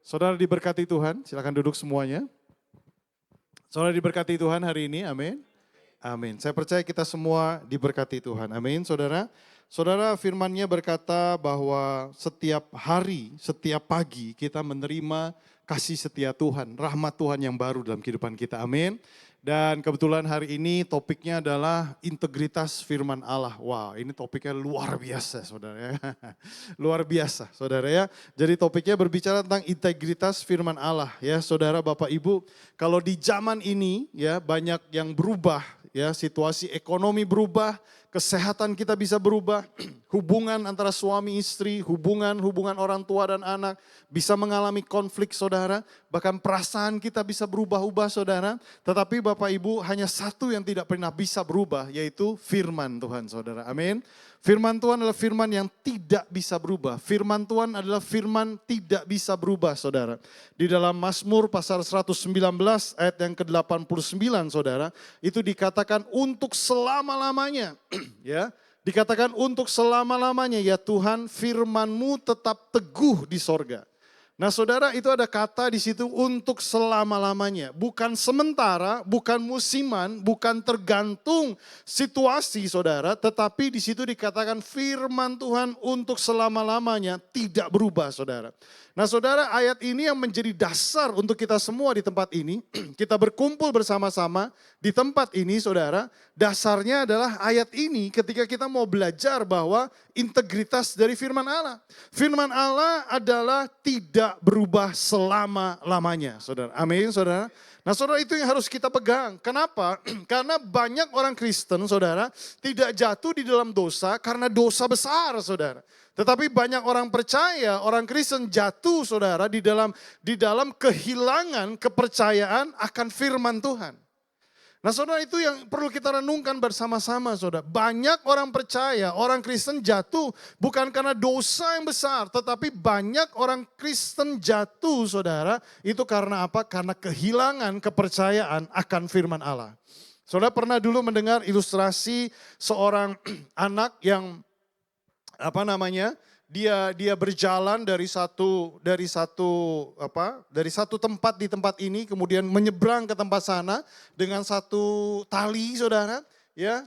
Saudara diberkati Tuhan, silakan duduk semuanya. Saudara diberkati Tuhan hari ini, amin. Amin. Saya percaya kita semua diberkati Tuhan, amin saudara. Saudara firman-Nya berkata bahwa setiap hari, setiap pagi kita menerima kasih setia Tuhan, rahmat Tuhan yang baru dalam kehidupan kita, amin. Dan kebetulan hari ini topiknya adalah integritas firman Allah. Wah, ini topiknya luar biasa saudara ya. Luar biasa saudara ya. Jadi topiknya berbicara tentang integritas firman Allah ya saudara Bapak Ibu. Kalau di zaman ini ya banyak yang berubah ya, situasi ekonomi berubah, kesehatan kita bisa berubah, hubungan antara suami istri, hubungan orang tua dan anak bisa mengalami konflik saudara, bahkan perasaan kita bisa berubah-ubah saudara, tetapi Bapak Ibu hanya satu yang tidak pernah bisa berubah yaitu firman Tuhan saudara, amin. Firman Tuhan adalah firman yang tidak bisa berubah. Firman Tuhan adalah firman tidak bisa berubah saudara. Di dalam Mazmur pasal 119 ayat yang ke-89 saudara, itu dikatakan untuk selama-lamanya. Ya, dikatakan untuk selama-lamanya ya Tuhan firman-Mu tetap teguh di sorga. Nah saudara itu ada kata di situ untuk selama-lamanya. Bukan sementara, bukan musiman, bukan tergantung situasi saudara. Tetapi di situ dikatakan firman Tuhan untuk selama-lamanya tidak berubah saudara. Nah saudara ayat ini yang menjadi dasar untuk kita semua di tempat ini. Kita berkumpul bersama-sama di tempat ini saudara. Dasarnya adalah ayat ini ketika kita mau belajar bahwa integritas dari firman Allah. Firman Allah adalah tidak berubah selama-lamanya, saudara. Amin, saudara. Nah, saudara itu yang harus kita pegang. Kenapa? Karena banyak orang Kristen, saudara, tidak jatuh di dalam dosa karena dosa besar, saudara. Tetapi banyak orang percaya, orang Kristen jatuh, saudara, di dalam kehilangan kepercayaan akan firman Tuhan. Nah saudara itu yang perlu kita renungkan bersama-sama saudara. Banyak orang percaya, orang Kristen jatuh bukan karena dosa yang besar. Tetapi banyak orang Kristen jatuh saudara. Itu karena apa? Karena kehilangan kepercayaan akan firman Allah. Saudara pernah dulu mendengar ilustrasi seorang anak yang dia berjalan dari satu tempat di tempat ini kemudian menyeberang ke tempat sana dengan satu tali saudara ya.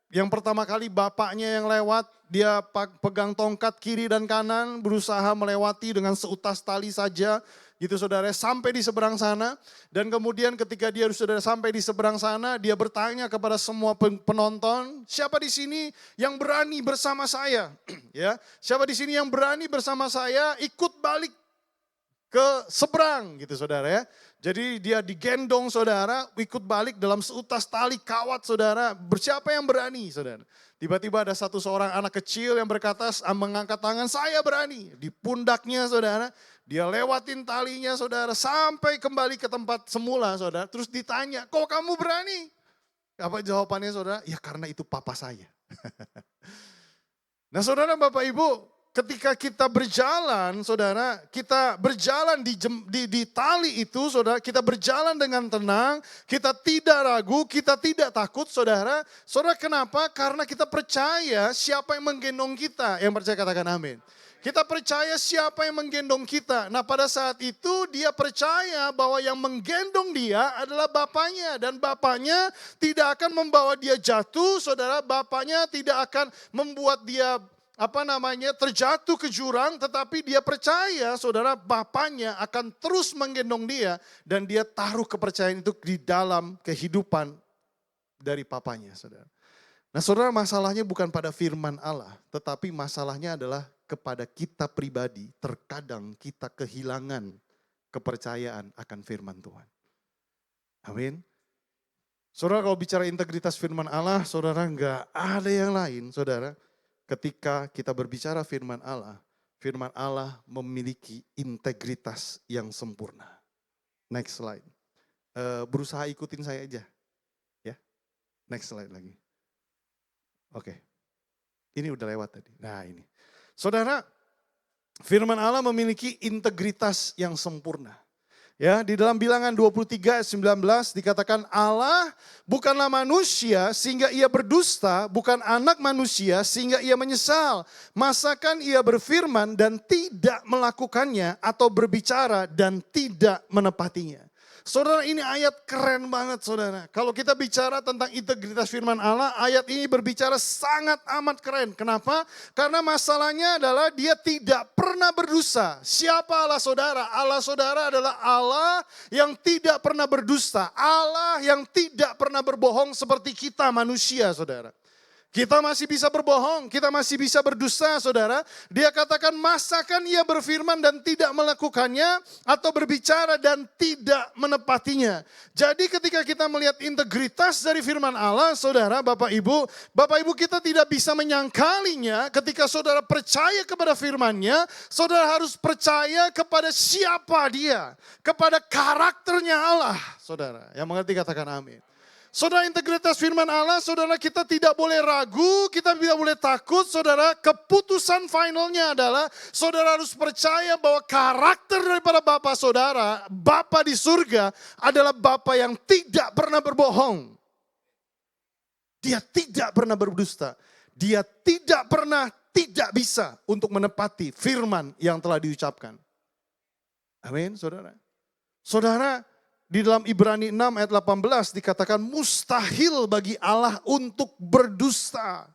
Yang pertama kali bapaknya yang lewat, dia pegang tongkat kiri dan kanan berusaha melewati dengan seutas tali saja gitu saudara, sampai di seberang sana. Dan kemudian ketika dia sudah sampai di seberang sana, dia bertanya kepada semua penonton, siapa di sini yang berani bersama saya? Ya, siapa di sini yang berani bersama saya ikut balik ke seberang gitu saudara ya. Jadi dia digendong saudara, ikut balik dalam seutas tali kawat saudara. Bersiapa yang berani saudara? Tiba-tiba ada seorang anak kecil yang berkata, mengangkat tangan, saya berani. Di pundaknya saudara, dia lewatin talinya saudara, sampai kembali ke tempat semula saudara. Terus ditanya, kok kamu berani? Apa jawabannya saudara? Ya karena itu papa saya. Nah saudara Bapak Ibu, ketika kita berjalan, saudara, kita berjalan di tali itu, saudara, kita berjalan dengan tenang, kita tidak ragu, kita tidak takut, saudara. Saudara, kenapa? Karena kita percaya siapa yang menggendong kita. Yang percaya katakan amin. Kita percaya siapa yang menggendong kita. Nah pada saat itu dia percaya bahwa yang menggendong dia adalah bapaknya. Dan bapaknya tidak akan membawa dia jatuh, saudara. Bapaknya tidak akan membuat dia terjatuh ke jurang, tetapi dia percaya saudara bapaknya akan terus menggendong dia dan dia taruh kepercayaan itu di dalam kehidupan dari papanya saudara. Nah saudara masalahnya bukan pada firman Allah, tetapi masalahnya adalah kepada kita pribadi. Terkadang kita kehilangan kepercayaan akan firman Tuhan. Amin. Saudara kalau bicara integritas firman Allah, saudara enggak ada yang lain saudara. Ketika kita berbicara firman Allah memiliki integritas yang sempurna. Next slide. Berusaha ikutin saya aja. Ya. Next slide lagi. Oke. Ini udah lewat tadi. Nah ini. Saudara, firman Allah memiliki integritas yang sempurna. Ya, di dalam Bilangan 23 ayat 19 dikatakan Allah bukanlah manusia sehingga ia berdusta, bukan anak manusia sehingga ia menyesal. Masakan ia berfirman dan tidak melakukannya atau berbicara dan tidak menepatinya. Saudara, ini ayat keren banget saudara. Kalau kita bicara tentang integritas firman Allah, ayat ini berbicara sangat amat keren. Kenapa? Karena masalahnya adalah dia tidak pernah berdosa. Siapa Allah saudara? Allah saudara adalah Allah yang tidak pernah berdusta. Allah yang tidak pernah berbohong seperti kita manusia saudara. Kita masih bisa berbohong, kita masih bisa berdusta saudara. Dia katakan masakan ia berfirman dan tidak melakukannya atau berbicara dan tidak menepatinya. Jadi ketika kita melihat integritas dari firman Allah saudara, Bapak Ibu kita tidak bisa menyangkalinya ketika saudara percaya kepada firman-Nya. Saudara harus percaya kepada siapa dia, kepada karakternya Allah saudara. Yang mengerti katakan amin. Saudara, integritas firman Allah, saudara, kita tidak boleh ragu, kita tidak boleh takut, saudara. Keputusan finalnya adalah saudara harus percaya bahwa karakter daripada Bapa saudara, Bapa di surga adalah Bapa yang tidak pernah berbohong. Dia tidak pernah berdusta. Dia tidak pernah tidak bisa untuk menepati firman yang telah diucapkan. Amin, saudara. Saudara, di dalam Ibrani 6 ayat 18 dikatakan mustahil bagi Allah untuk berdusta.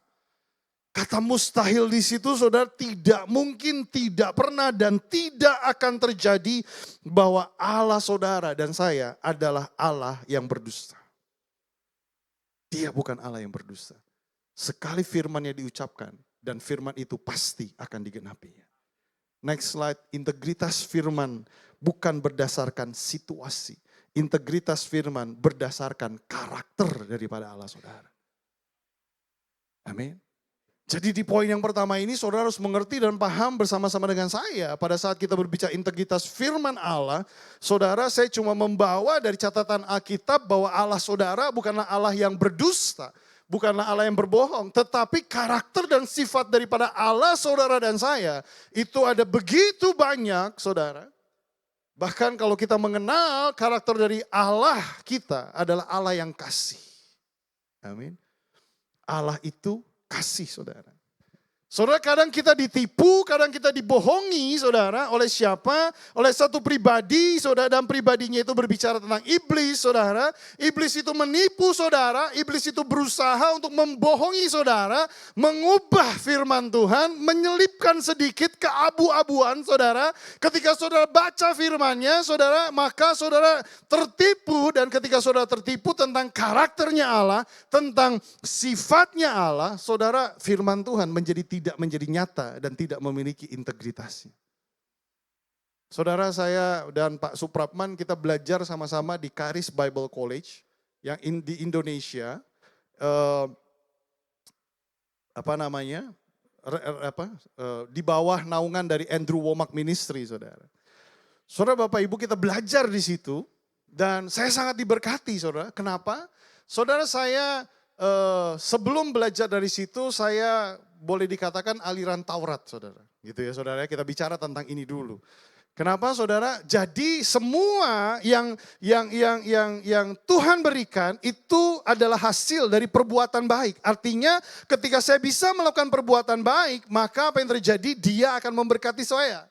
Kata mustahil di situ saudara tidak mungkin, tidak pernah dan tidak akan terjadi bahwa Allah saudara dan saya adalah Allah yang berdusta. Dia bukan Allah yang berdusta. Sekali firman-Nya diucapkan dan firman itu pasti akan digenapinya. Next slide, integritas firman bukan berdasarkan situasi. Integritas firman berdasarkan karakter daripada Allah saudara. Amin. Jadi di poin yang pertama ini saudara harus mengerti dan paham bersama-sama dengan saya. Pada saat kita berbicara integritas firman Allah, saudara saya cuma membawa dari catatan Alkitab bahwa Allah saudara bukanlah Allah yang berdusta. Bukanlah Allah yang berbohong, tetapi karakter dan sifat daripada Allah saudara dan saya itu ada begitu banyak saudara. Bahkan kalau kita mengenal karakter dari Allah kita adalah Allah yang kasih. Amin. Allah itu kasih saudara. Saudara, kadang kita ditipu, kadang kita dibohongi saudara oleh siapa? Oleh satu pribadi saudara, dan pribadinya itu berbicara tentang iblis saudara. Iblis itu menipu saudara, iblis itu berusaha untuk membohongi saudara, mengubah firman Tuhan, menyelipkan sedikit keabu-abuan saudara. Ketika saudara baca firman-Nya saudara, maka saudara tertipu, dan ketika saudara tertipu tentang karakternya Allah, tentang sifatnya Allah, saudara, firman Tuhan tidak menjadi nyata dan tidak memiliki integritasnya. Saudara, saya dan Pak Suprapman kita belajar sama-sama di Charis Bible College yang di Indonesia, di bawah naungan dari Andrew Wommack Ministry, saudara. Saudara, Bapak Ibu, kita belajar di situ dan saya sangat diberkati, saudara. Kenapa? Saudara, saya sebelum belajar dari situ saya boleh dikatakan aliran Taurat, saudara. Gitu ya, saudara. Kita bicara tentang ini dulu. Kenapa, saudara? Jadi semua yang Tuhan berikan itu adalah hasil dari perbuatan baik. Artinya, ketika saya bisa melakukan perbuatan baik, maka apa yang terjadi? Dia akan memberkati saya.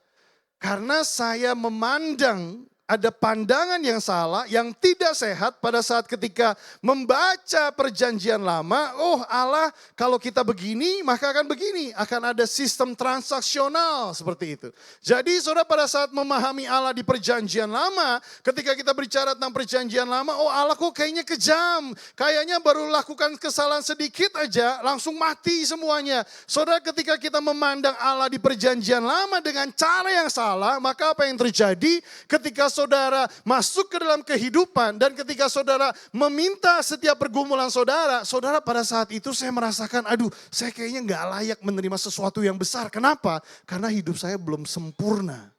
Karena saya memandang ada pandangan yang salah, yang tidak sehat pada saat ketika membaca perjanjian lama. Oh, Allah kalau kita begini maka akan begini. Akan ada sistem transaksional seperti itu. Jadi saudara, pada saat memahami Allah di perjanjian lama, ketika kita bicara tentang perjanjian lama, oh Allah kok kayaknya kejam. Kayaknya baru lakukan kesalahan sedikit aja langsung mati semuanya. Saudara, ketika kita memandang Allah di perjanjian lama dengan cara yang salah, maka apa yang terjadi ketika saudara masuk ke dalam kehidupan dan ketika saudara meminta setiap pergumulan saudara, saudara pada saat itu saya merasakan, aduh saya kayaknya gak layak menerima sesuatu yang besar. Kenapa? Karena hidup saya belum sempurna.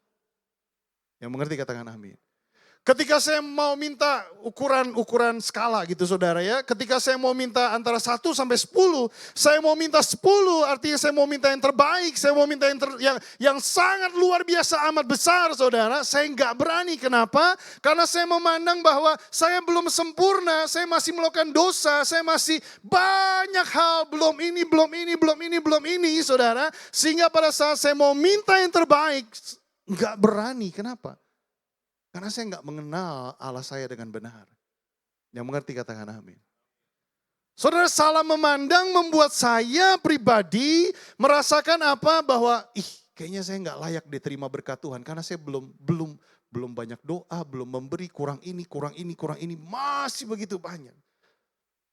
Yang mengerti katakan amin. Ketika saya mau minta ukuran skala gitu saudara ya. Ketika saya mau minta antara 1 sampai 10, saya mau minta 10 artinya saya mau minta yang terbaik. Saya mau minta yang sangat luar biasa amat besar saudara. Saya nggak berani, kenapa? Karena saya memandang bahwa saya belum sempurna, saya masih melakukan dosa, saya masih banyak hal, belum ini saudara. Sehingga pada saat saya mau minta yang terbaik, nggak berani, kenapa? Karena saya nggak mengenal Allah saya dengan benar. Yang mengerti katakan amin. Saudara, salah memandang membuat saya pribadi merasakan apa? Bahwa kayaknya saya nggak layak diterima berkat Tuhan. Karena saya belum banyak doa, belum memberi, kurang ini, masih begitu banyak.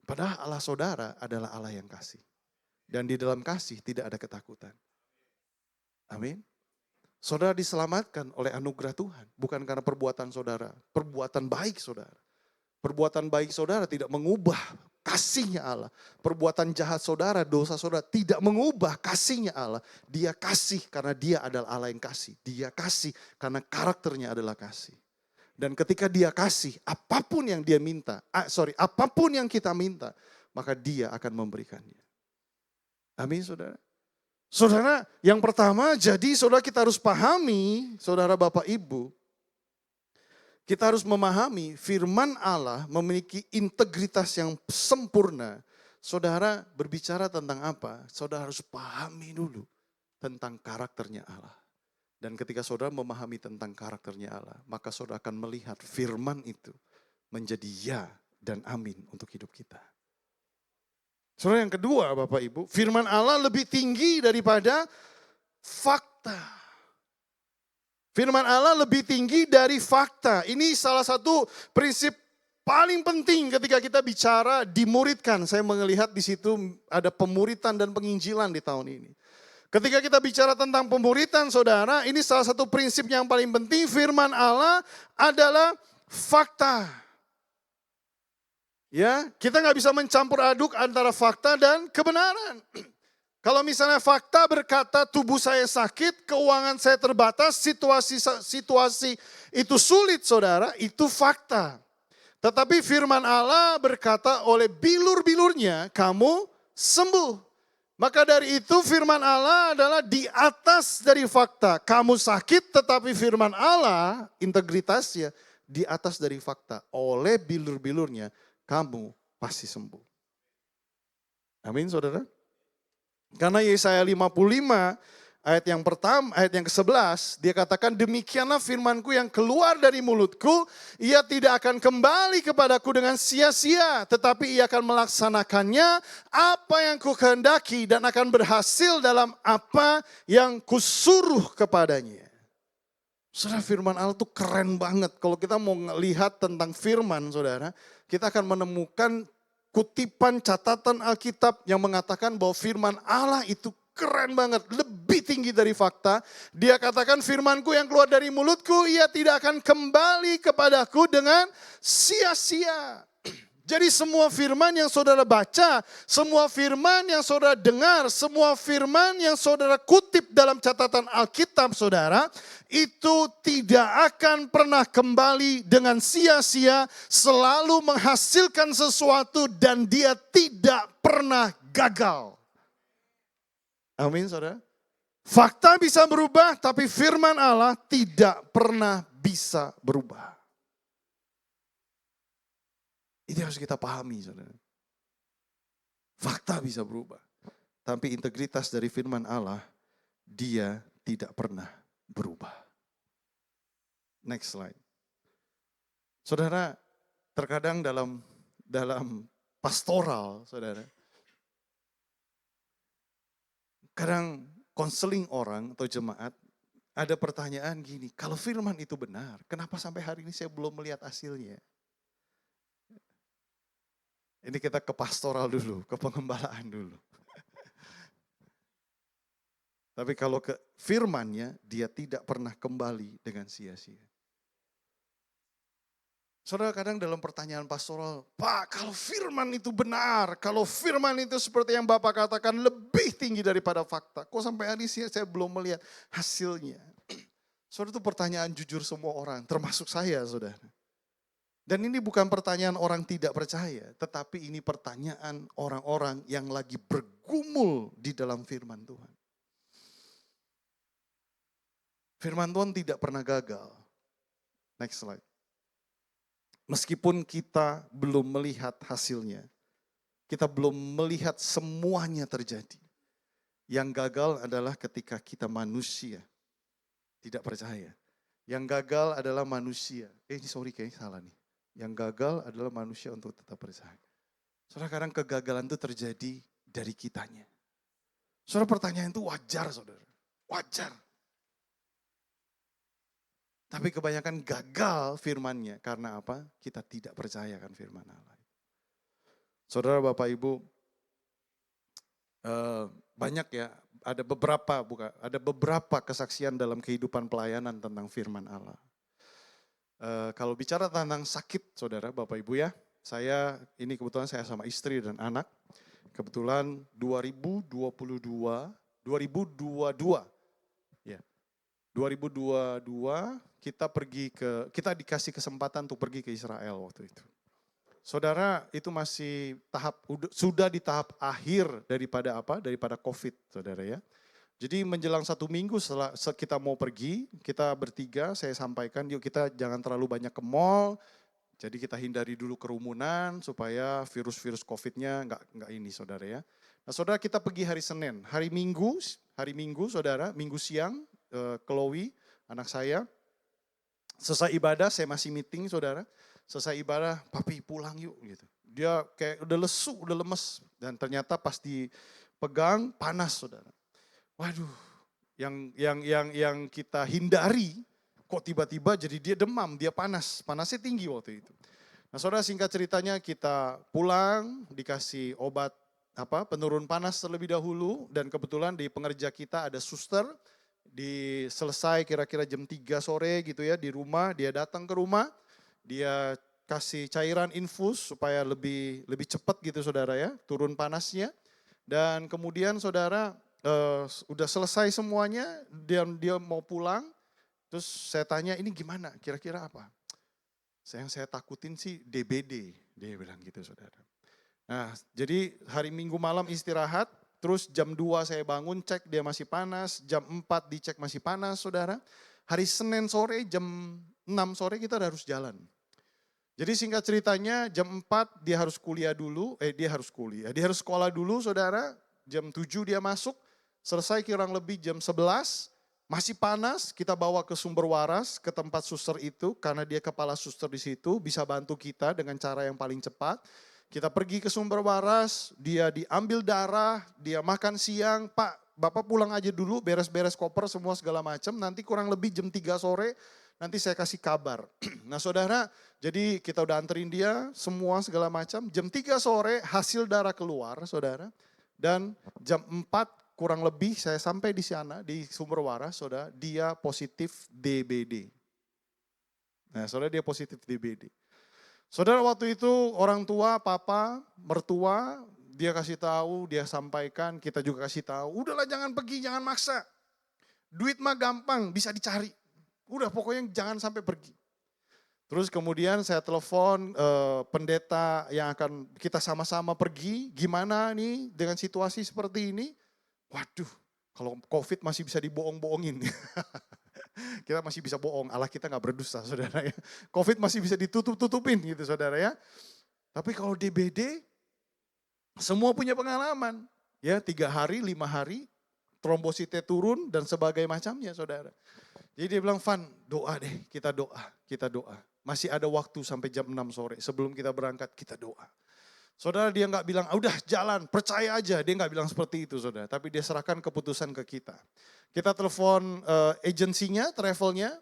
Padahal Allah saudara adalah Allah yang kasih. Dan di dalam kasih tidak ada ketakutan. Amin. Saudara diselamatkan oleh anugerah Tuhan, bukan karena perbuatan saudara, perbuatan baik saudara. Perbuatan baik saudara tidak mengubah kasihnya Allah. Perbuatan jahat saudara, dosa saudara tidak mengubah kasihnya Allah. Dia kasih karena dia adalah Allah yang kasih. Dia kasih karena karakternya adalah kasih. Dan ketika dia kasih, apapun yang dia minta, apapun yang kita minta, maka dia akan memberikannya. Amin saudara. Saudara, yang pertama jadi saudara kita harus pahami, saudara Bapak Ibu, kita harus memahami firman Allah memiliki integritas yang sempurna. Saudara berbicara tentang apa? Saudara harus pahami dulu tentang karakternya Allah. Dan ketika saudara memahami tentang karakternya Allah, maka saudara akan melihat firman itu menjadi ya dan amin untuk hidup kita. Saudara yang kedua Bapak Ibu, firman Allah lebih tinggi daripada fakta. Firman Allah lebih tinggi dari fakta. Ini salah satu prinsip paling penting ketika kita bicara dimuridkan. Saya melihat di situ ada pemuritan dan penginjilan di tahun ini. Ketika kita bicara tentang pemuritan saudara, ini salah satu prinsip yang paling penting. Firman Allah adalah fakta. Ya, kita nggak bisa mencampur aduk antara fakta dan kebenaran. Kalau misalnya fakta berkata tubuh saya sakit, keuangan saya terbatas, situasi itu sulit saudara, itu fakta. Tetapi firman Allah berkata oleh bilur-bilurnya kamu sembuh. Maka dari itu firman Allah adalah di atas dari fakta. Kamu sakit tetapi firman Allah integritasnya di atas dari fakta. Oleh bilur-bilurnya kamu pasti sembuh. Amin saudara. Karena Yesaya 55 ayat yang pertama, ayat yang ke-11, dia katakan demikianlah firmanku yang keluar dari mulutku, ia tidak akan kembali kepadaku dengan sia-sia, tetapi ia akan melaksanakannya apa yang kukehendaki dan akan berhasil dalam apa yang kusuruh kepadanya. Saudara, firman Allah itu keren banget. Kalau kita mau lihat tentang firman saudara, kita akan menemukan kutipan catatan Alkitab yang mengatakan bahwa firman Allah itu keren banget, lebih tinggi dari fakta. Dia katakan firmanku yang keluar dari mulutku, ia tidak akan kembali kepadaku dengan sia-sia. Jadi semua firman yang saudara baca, semua firman yang saudara dengar, semua firman yang saudara kutip dalam catatan Alkitab saudara, itu tidak akan pernah kembali dengan sia-sia, selalu menghasilkan sesuatu dan dia tidak pernah gagal. Amin saudara. Fakta bisa berubah tapi firman Allah tidak pernah bisa berubah. Itu harus kita pahami saudara. Fakta bisa berubah. Tapi integritas dari firman Allah, dia tidak pernah berubah. Next slide. Saudara, terkadang dalam pastoral, saudara, kadang konseling orang atau jemaat, ada pertanyaan gini, kalau firman itu benar, kenapa sampai hari ini saya belum melihat hasilnya? Ini kita ke pastoral dulu, ke pengembalaan dulu. Tapi kalau ke firmannya, dia tidak pernah kembali dengan sia-sia. Saudara, kadang dalam pertanyaan pastoral, Pak, kalau firman itu benar, kalau firman itu seperti yang Bapak katakan lebih tinggi daripada fakta, kok sampai hari ini saya belum melihat hasilnya? Saudara, itu pertanyaan jujur semua orang, termasuk saya saudara. Dan ini bukan pertanyaan orang tidak percaya, tetapi ini pertanyaan orang-orang yang lagi bergumul di dalam firman Tuhan. Firman Tuhan tidak pernah gagal. Next slide. Meskipun kita belum melihat hasilnya, kita belum melihat semuanya terjadi. Yang gagal adalah ketika kita manusia tidak percaya. Yang gagal adalah manusia. Ini sorry kayaknya salah nih. Yang gagal adalah manusia untuk tetap percaya. Saudara, kadang kegagalan itu terjadi dari kitanya. Saudara, pertanyaan itu wajar, saudara. Wajar. Tapi kebanyakan gagal firman-Nya. Karena apa? Kita tidak percayakan firman Allah. Saudara, Bapak, Ibu, banyak ya, ada beberapa kesaksian dalam kehidupan pelayanan tentang firman Allah. Kalau bicara tentang sakit, saudara, Bapak, Ibu ya, ini kebetulan saya sama istri dan anak, kebetulan 2022, ya, 2022 kita dikasih kesempatan untuk pergi ke Israel waktu itu. Saudara, itu masih sudah di tahap akhir daripada COVID, saudara ya. Jadi menjelang 1 minggu setelah kita mau pergi, kita bertiga, saya sampaikan yuk kita jangan terlalu banyak ke mall, jadi kita hindari dulu kerumunan supaya virus-virus COVID-nya nggak ini, saudara ya. Nah, saudara, kita pergi hari Senin, hari Minggu saudara, Minggu siang, Chloe, anak saya, selesai ibadah, saya masih meeting, saudara. Selesai ibadah, papi pulang yuk gitu. Dia kayak udah lesu, udah lemes. Dan ternyata pas dipegang panas, saudara. Waduh, yang kita hindari, kok tiba-tiba jadi dia demam, dia panas. Panasnya tinggi waktu itu. Nah, saudara, singkat ceritanya kita pulang, dikasih obat penurun panas terlebih dahulu. Dan kebetulan di pengerja kita ada suster, selesai kira-kira jam 3 sore gitu ya di rumah, dia datang ke rumah, dia kasih cairan infus supaya lebih cepat gitu, saudara ya, turun panasnya. Dan kemudian saudara udah selesai semuanya, dia mau pulang, terus saya tanya ini gimana, kira-kira apa? Yang saya takutin sih DBD, dia bilang gitu, saudara. Nah, jadi hari Minggu malam istirahat, terus jam 2 saya bangun cek dia masih panas, jam 4 dicek masih panas, saudara. Hari Senin sore jam 6 sore kita harus jalan. Jadi singkat ceritanya jam 4 dia harus dia harus sekolah dulu, saudara. Jam 7 dia masuk, selesai kurang lebih jam 11, masih panas, kita bawa ke sumber waras, ke tempat suster itu, karena dia kepala suster di situ, bisa bantu kita dengan cara yang paling cepat. Kita pergi ke sumber waras, dia diambil darah, dia makan siang, Pak, Bapak pulang aja dulu, beres-beres koper semua segala macam, nanti kurang lebih jam 3 sore, nanti saya kasih kabar. Nah, saudara, jadi kita udah anterin dia, semua segala macam, jam 3 sore hasil darah keluar, saudara, dan jam 4 kurang lebih saya sampai di sana, di sumber waras, saudara, dia positif DBD. Nah, saudara, dia positif DBD. Saudara, waktu itu orang tua, papa, mertua, dia kasih tahu, dia sampaikan, kita juga kasih tahu, udahlah jangan pergi, jangan maksa. Duit mah gampang, bisa dicari. Udah pokoknya jangan sampai pergi. Terus kemudian saya telepon pendeta yang akan kita sama-sama pergi, gimana nih dengan situasi seperti ini? Waduh, kalau COVID masih bisa dibohong-bohongin. Kita masih bisa bohong, Allah kita gak berdusta, saudara ya. COVID masih bisa ditutup-tutupin gitu, saudara ya. Tapi kalau DBD, semua punya pengalaman. Ya, 3 hari, 5 hari, trombositnya turun dan sebagainya macamnya, saudara. Jadi dia bilang, Van, doa deh, kita doa. Masih ada waktu sampai jam 6 sore, sebelum kita berangkat, kita doa. Saudara, dia gak bilang, udah jalan, percaya aja. Dia gak bilang seperti itu, saudara. Tapi dia serahkan keputusan ke kita. Kita telepon agensinya, travelnya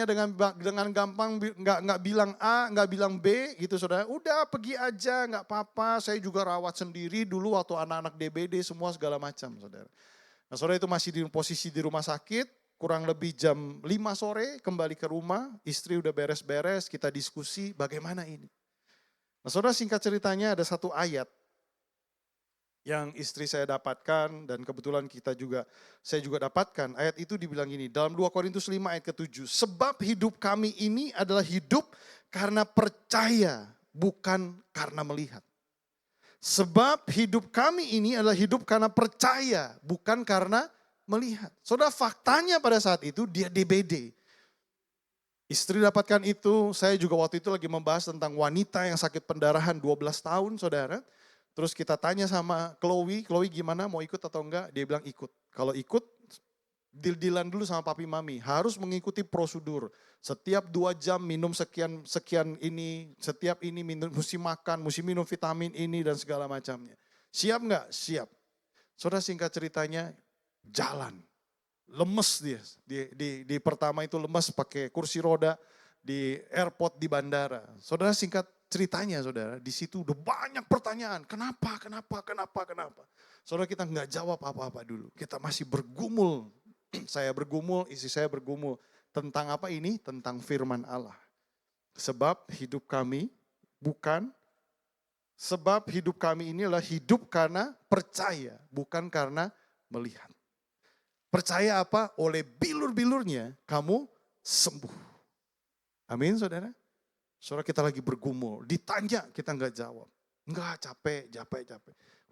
dengan gampang nggak bilang A, nggak bilang B gitu, saudara. Udah pergi aja, nggak apa-apa. Saya juga rawat sendiri dulu waktu anak-anak DBD semua segala macam, saudara. Nah, saudara, itu masih di posisi di rumah sakit. Kurang lebih jam 5 sore kembali ke rumah, istri udah beres-beres, kita diskusi bagaimana ini. Nah, saudara, singkat ceritanya ada satu ayat yang istri saya dapatkan dan kebetulan saya juga dapatkan. Ayat itu dibilang gini, dalam 2 Korintus 5 ayat ke-7. Sebab hidup kami ini adalah hidup karena percaya, bukan karena melihat. Sebab hidup kami ini adalah hidup karena percaya, bukan karena melihat. Saudara, faktanya pada saat itu dia DBD. Istri dapatkan itu, saya juga waktu itu lagi membahas tentang wanita yang sakit pendarahan 12 tahun, saudara. Terus kita tanya sama Chloe gimana, mau ikut atau enggak? Dia bilang ikut. Kalau ikut, deal-dealan dulu sama papi mami, harus mengikuti prosedur. Setiap 2 jam minum sekian ini, setiap ini minum, mesti makan, mesti minum vitamin ini dan segala macamnya. Siap enggak? Siap. Saudara, singkat ceritanya, jalan. Lemes dia, di pertama itu lemes pakai kursi roda di airport di bandara. Saudara, singkat ceritanya saudara, di situ udah banyak pertanyaan, kenapa. Saudara, kita nggak jawab apa-apa dulu, kita masih bergumul, saya bergumul, istri saya bergumul. Tentang apa ini? Tentang firman Allah. Sebab hidup kami ini adalah hidup karena percaya, bukan karena melihat. Percaya apa? Oleh bilur-bilurnya kamu sembuh. Amin saudara. Saudara, kita lagi bergumul, ditanya kita nggak jawab. Enggak, capek.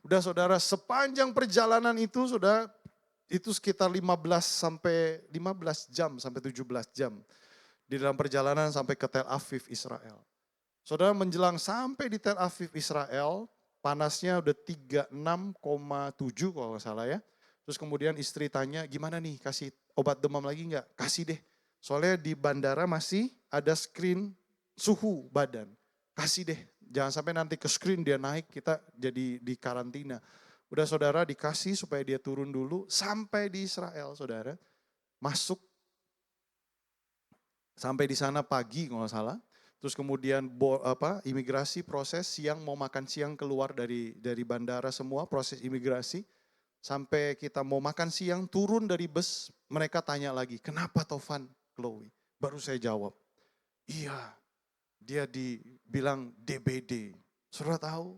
Udah saudara, sepanjang perjalanan itu saudara, itu sekitar 15 jam sampai 17 jam. Di dalam perjalanan sampai ke Tel Aviv, Israel. Saudara, menjelang sampai di Tel Aviv, Israel, panasnya udah 36,7 kalau nggak salah ya. Terus kemudian istri tanya, gimana nih, kasih obat demam lagi enggak? Kasih deh. Soalnya di bandara masih ada screen suhu badan. Kasih deh, jangan sampai nanti ke screen dia naik, kita jadi di karantina. Udah saudara, dikasih supaya dia turun dulu, sampai di Israel saudara. Masuk, sampai di sana pagi kalau nggak salah. Terus kemudian imigrasi proses siang, mau makan siang keluar dari bandara semua, proses imigrasi. Sampai kita mau makan siang, turun dari bus, mereka tanya lagi, kenapa Tovan, Chloe? Baru saya jawab, iya, dia dibilang DBD. Saudara tahu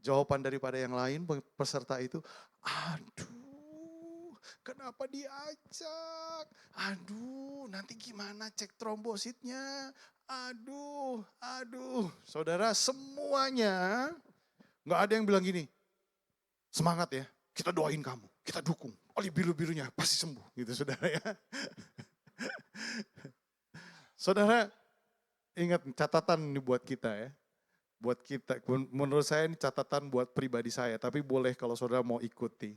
jawaban daripada yang lain peserta itu, aduh, kenapa diajak? Aduh, nanti gimana cek trombositnya? Aduh. Saudara, semuanya nggak ada yang bilang gini, semangat ya. Kita doain kamu, kita dukung. Oleh biru-birunya pasti sembuh gitu saudara ya. Saudara, ingat catatan ini buat kita ya. Buat kita, menurut saya ini catatan buat pribadi saya. Tapi boleh kalau saudara mau ikuti.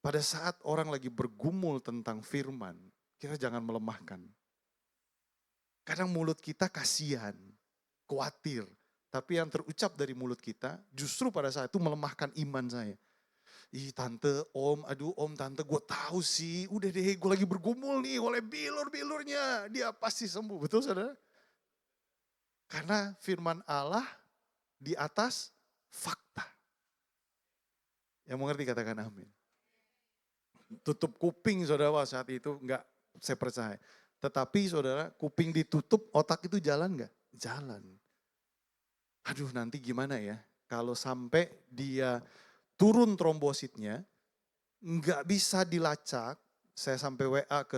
Pada saat orang lagi bergumul tentang firman, kita jangan melemahkan. Kadang mulut kita kasihan, khawatir. Tapi yang terucap dari mulut kita justru pada saat itu melemahkan iman saya. Ih tante, om, aduh om, tante, gue tahu sih, udah deh gue lagi bergumul nih oleh bilur-bilurnya, dia pasti sembuh, betul saudara? Karena firman Allah di atas fakta. Yang mengerti katakan amin. Tutup kuping saudara saat itu, enggak, saya percaya. Tetapi saudara, kuping ditutup, otak itu jalan enggak? Jalan. Aduh nanti gimana ya, kalau sampai dia turun trombositnya, nggak bisa dilacak, saya sampai WA ke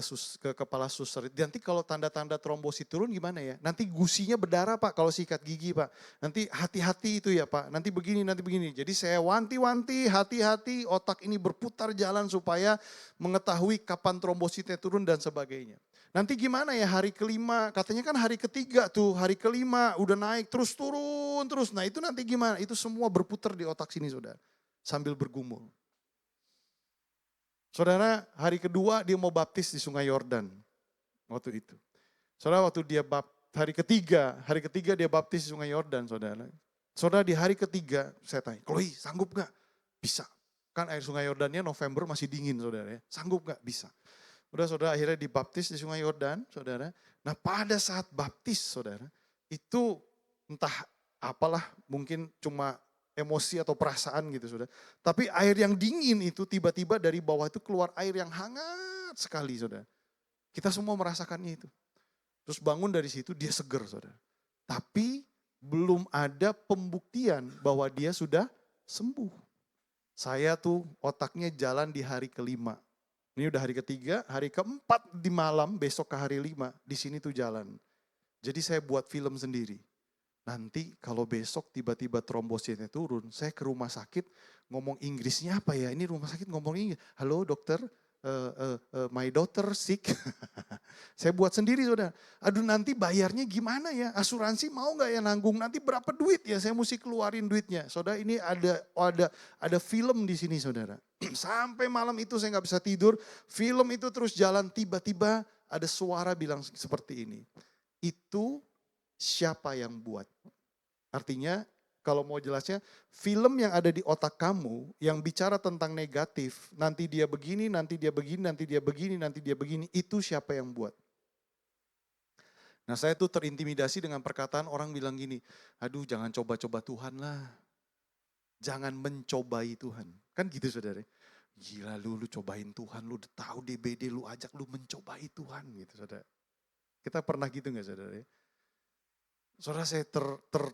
kepala suster, nanti kalau tanda-tanda trombosit turun gimana ya? Nanti gusinya berdarah Pak kalau sikat gigi Pak, nanti hati-hati itu ya Pak, nanti begini. Jadi saya wanti-wanti, hati-hati, otak ini berputar jalan supaya mengetahui kapan trombositnya turun dan sebagainya. Nanti gimana ya hari kelima, katanya kan hari ketiga tuh, hari kelima udah naik terus turun terus, nah itu nanti gimana? Itu semua berputar di otak sini saudara. Sambil bergumul. Saudara, hari kedua dia mau baptis di Sungai Yordan waktu itu. Saudara, waktu dia hari ketiga dia baptis di Sungai Yordan, saudara. Saudara, di hari ketiga saya tanya, Chloe sanggup gak? Bisa. Kan air Sungai Yordannya November masih dingin, saudara ya. Sanggup gak? Bisa. Udah saudara, akhirnya dibaptis di Sungai Yordan, saudara. Nah pada saat baptis, saudara, itu entah apalah, mungkin cuma emosi atau perasaan gitu saudara. Tapi air yang dingin itu tiba-tiba dari bawah itu keluar air yang hangat sekali saudara. Kita semua merasakannya itu. Terus bangun dari situ dia seger saudara. Tapi belum ada pembuktian bahwa dia sudah sembuh. Saya tuh otaknya jalan di hari kelima. Ini udah hari ketiga, hari keempat di malam besok ke hari 5 di sini tuh jalan. Jadi saya buat film sendiri. nanti kalau besok tiba-tiba trombositnya turun, saya ke rumah sakit ngomong Inggrisnya apa ya? Ini rumah sakit ngomong Inggris. Halo dokter, my daughter sick. Saya buat sendiri saudara. Aduh nanti bayarnya gimana ya? Asuransi mau nggak ya nanggung? Nanti berapa duit ya? Saya mesti keluarin duitnya. Saudara ini ada film di sini saudara. Sampai malam itu saya nggak bisa tidur. Film itu terus jalan, tiba-tiba ada suara bilang seperti ini. Itu siapa yang buat? Artinya kalau mau jelasnya, film yang ada di otak kamu yang bicara tentang negatif, nanti dia begini, nanti dia begini, nanti dia begini, nanti dia begini, itu siapa yang buat? Nah saya tuh terintimidasi dengan perkataan orang bilang gini, aduh jangan coba-coba Tuhan lah. Jangan mencobai Tuhan. Kan gitu saudara. Gila lu cobain Tuhan, lu udah tahu DBD, lu ajak lu mencobai Tuhan gitu saudara. Kita pernah gitu gak saudara? Saudara saya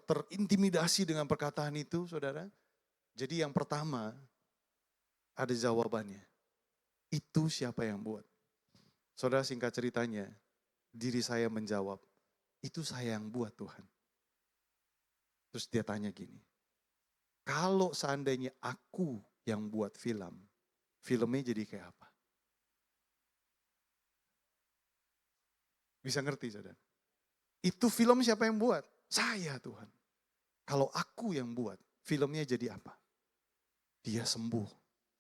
terintimidasi dengan perkataan itu saudara. Jadi yang pertama ada jawabannya. Itu siapa yang buat? Saudara singkat ceritanya, diri saya menjawab, itu saya yang buat Tuhan. Terus dia tanya gini, kalau seandainya aku yang buat film, filmnya jadi kayak apa? Bisa ngerti saudara? Itu film siapa yang buat? Saya Tuhan. Kalau aku yang buat, filmnya jadi apa? Dia sembuh,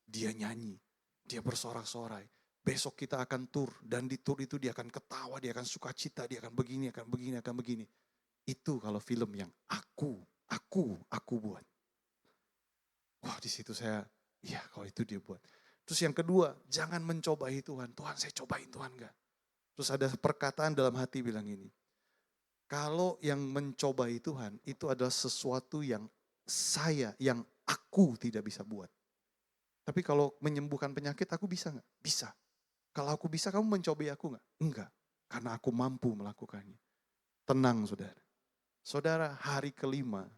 dia nyanyi, dia bersorak-sorai. Besok kita akan tur, dan di tur itu dia akan ketawa, dia akan sukacita, dia akan begini, akan begini, akan begini. Itu kalau film yang aku buat. Wah di situ saya, iya kalau itu dia buat. Terus yang kedua, jangan mencobai Tuhan. Tuhan saya cobain Tuhan enggak. Terus ada perkataan dalam hati bilang ini, kalau yang mencobai Tuhan itu adalah sesuatu yang aku tidak bisa buat. Tapi kalau menyembuhkan penyakit aku bisa enggak? Bisa. Kalau aku bisa kamu mencobai aku enggak? Enggak. Karena aku mampu melakukannya. Tenang saudara. Saudara hari kelima,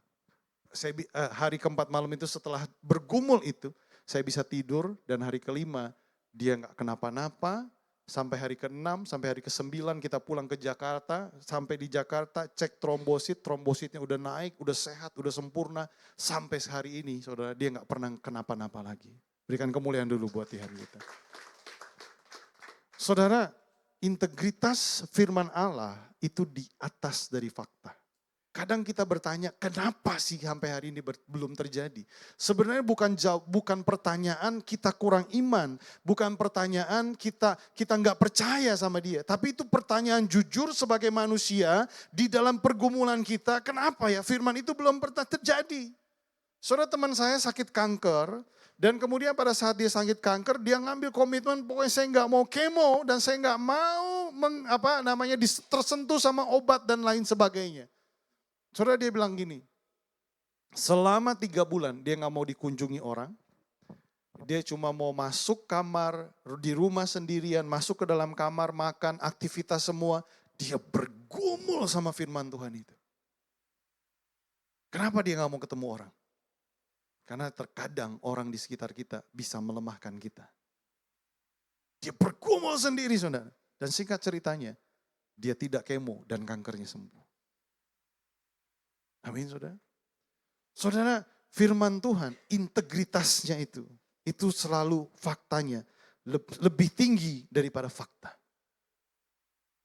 hari keempat malam itu setelah bergumul itu, saya bisa tidur dan hari kelima dia enggak kenapa-napa. Sampai hari ke-6, sampai hari ke-9 kita pulang ke Jakarta. Sampai di Jakarta cek trombositnya udah naik, udah sehat, udah sempurna. Sampai sehari ini saudara dia gak pernah kenapa-napa lagi. Berikan kemuliaan dulu buat Tuhan kita. Saudara, integritas firman Allah itu di atas dari fakta. Kadang kita bertanya, kenapa sih sampai hari ini belum terjadi? Sebenarnya bukan pertanyaan kita kurang iman, bukan pertanyaan kita nggak percaya sama dia, tapi itu pertanyaan jujur sebagai manusia di dalam pergumulan kita. Kenapa ya firman itu belum pernah terjadi? Saudara teman saya sakit kanker dan kemudian pada saat dia sakit kanker dia ngambil komitmen pokoknya saya nggak mau kemo dan saya nggak mau tersentuh sama obat dan lain sebagainya. Saudara dia bilang gini, selama 3 bulan dia gak mau dikunjungi orang. Dia cuma mau masuk kamar, di rumah sendirian, masuk ke dalam kamar, makan, aktivitas semua. Dia bergumul sama firman Tuhan itu. Kenapa dia gak mau ketemu orang? Karena terkadang orang di sekitar kita bisa melemahkan kita. Dia bergumul sendiri saudara. Dan singkat ceritanya, dia tidak kemo dan kankernya sembuh. Amin saudara. Saudara firman Tuhan integritasnya itu selalu faktanya lebih tinggi daripada fakta.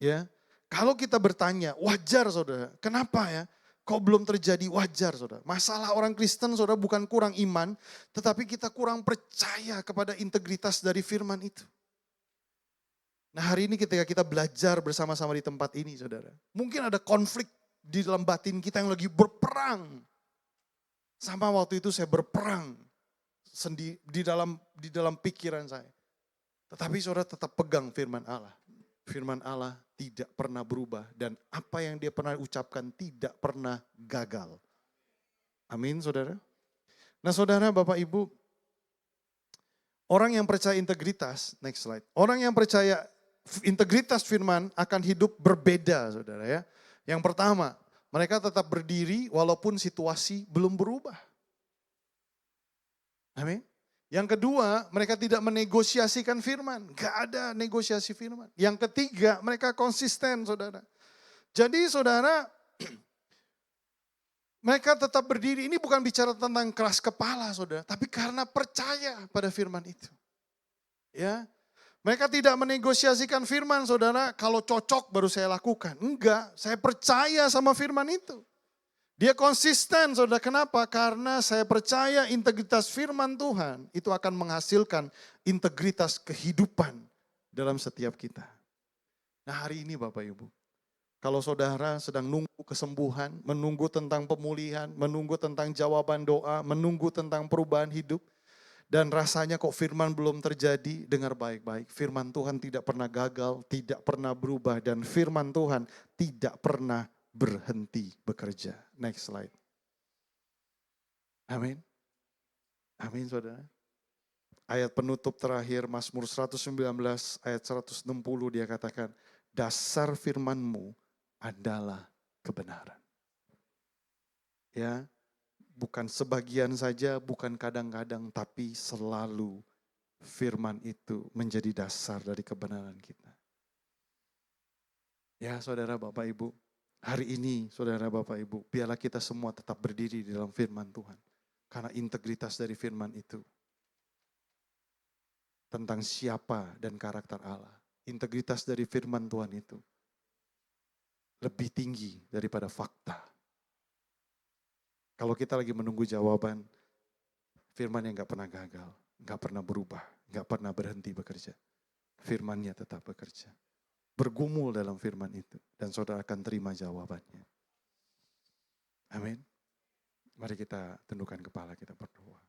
Ya, kalau kita bertanya wajar saudara, kenapa ya? Kok belum terjadi wajar saudara? Masalah orang Kristen saudara bukan kurang iman, tetapi kita kurang percaya kepada integritas dari firman itu. Nah hari ini ketika kita belajar bersama-sama di tempat ini saudara, mungkin ada konflik di dalam batin kita yang lagi berperang. Sama waktu itu saya berperang di dalam pikiran saya. Tetapi saudara tetap pegang firman Allah. Firman Allah tidak pernah berubah dan apa yang dia pernah ucapkan tidak pernah gagal. Amin saudara. Nah saudara Bapak Ibu, orang yang percaya integritas, next slide. Orang yang percaya integritas firman akan hidup berbeda saudara ya. Yang pertama, mereka tetap berdiri walaupun situasi belum berubah. Amin. Yang kedua, mereka tidak menegosiasikan firman. Gak ada negosiasi firman. Yang ketiga, mereka konsisten saudara. Jadi saudara, Mereka tetap berdiri, ini bukan bicara tentang keras kepala saudara, tapi karena percaya pada firman itu. Ya, mereka tidak menegosiasikan firman saudara, kalau cocok baru saya lakukan. Enggak, saya percaya sama firman itu. Dia konsisten saudara, kenapa? Karena saya percaya integritas firman Tuhan itu akan menghasilkan integritas kehidupan dalam setiap kita. Nah hari ini Bapak Ibu, kalau saudara sedang nunggu kesembuhan, menunggu tentang pemulihan, menunggu tentang jawaban doa, menunggu tentang perubahan hidup, dan rasanya kok firman belum terjadi, dengar baik-baik. Firman Tuhan tidak pernah gagal, tidak pernah berubah, dan firman Tuhan tidak pernah berhenti bekerja. Next slide. Amin. Amin saudara. Ayat penutup terakhir Mazmur 119 ayat 160 dia katakan, dasar firman-Mu adalah kebenaran. Ya, bukan sebagian saja, bukan kadang-kadang, tapi selalu firman itu menjadi dasar dari kebenaran kita. Ya saudara Bapak Ibu, hari ini saudara Bapak Ibu, biarlah kita semua tetap berdiri di dalam firman Tuhan. Karena integritas dari firman itu tentang siapa dan karakter Allah. Integritas dari firman Tuhan itu lebih tinggi daripada fakta. Kalau kita lagi menunggu jawaban, firman yang gak pernah gagal, gak pernah berubah, gak pernah berhenti bekerja. Firman-Nya tetap bekerja. Bergumul dalam firman itu, dan saudara akan terima jawabannya. Amin. Mari kita tundukkan kepala, kita berdoa.